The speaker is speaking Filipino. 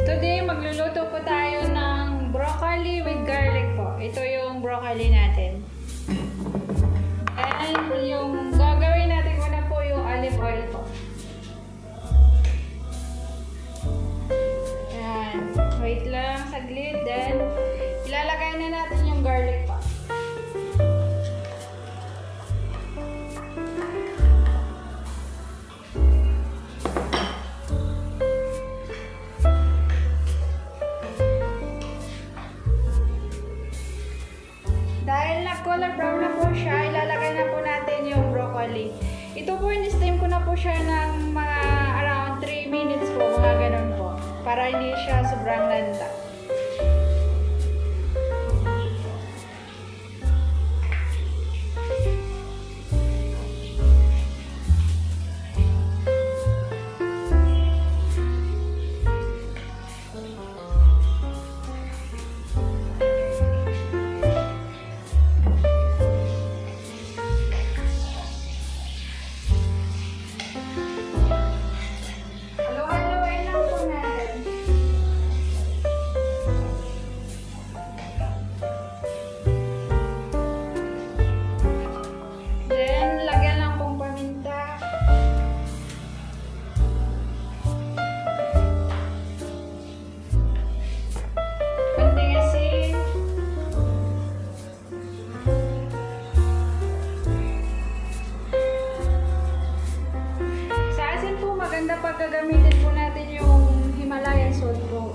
Today, magluluto po tayo ng broccoli with garlic po. Ito yung broccoli natin. And yung gagawin natin una po yung olive oil po. Ayan. Wait lang, saglit. Then, ilalagay na natin yung garlic po. Dahil nag-color brown na po siya, ilalagay na po natin yung broccoli. Ito po, in-steam ko na po siya ng mga around 3 minutes po, mga ganun po. Para hindi siya sobrang lanta. Maganda pag gagamitin po natin yung Himalayan salt po.